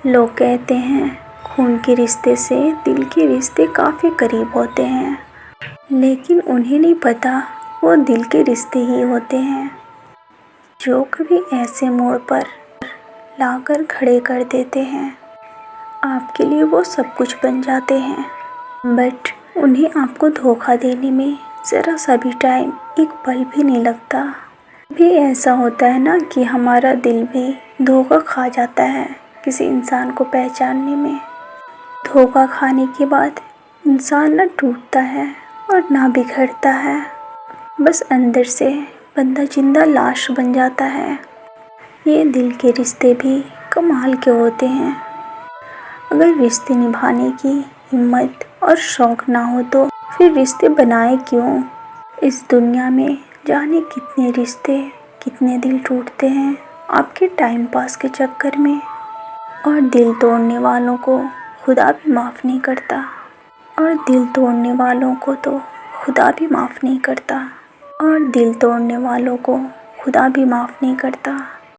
लोग कहते हैं खून के रिश्ते से दिल के रिश्ते काफ़ी करीब होते हैं, लेकिन उन्हें नहीं पता वो दिल के रिश्ते ही होते हैं जो कभी ऐसे मोड़ पर लाकर खड़े कर देते हैं। आपके लिए वो सब कुछ बन जाते हैं, बट उन्हें आपको धोखा देने में ज़रा सा भी टाइम, एक पल भी नहीं लगता। भी ऐसा होता है ना कि हमारा दिल भी धोखा खा जाता है किसी इंसान को पहचानने में। धोखा खाने के बाद इंसान ना टूटता है और ना बिखरता है, बस अंदर से बंदा जिंदा लाश बन जाता है। ये दिल के रिश्ते भी कमाल के होते हैं। अगर रिश्ते निभाने की हिम्मत और शौक़ ना हो तो फिर रिश्ते बनाए क्यों। इस दुनिया में जाने कितने रिश्ते, कितने दिल टूटते हैं आपके टाइम पास के चक्कर में। और दिल तोड़ने वालों को खुदा भी माफ़ नहीं करता, और दिल तोड़ने वालों को तो खुदा भी माफ़ नहीं करता, और दिल तोड़ने वालों को खुदा भी माफ़ नहीं करता।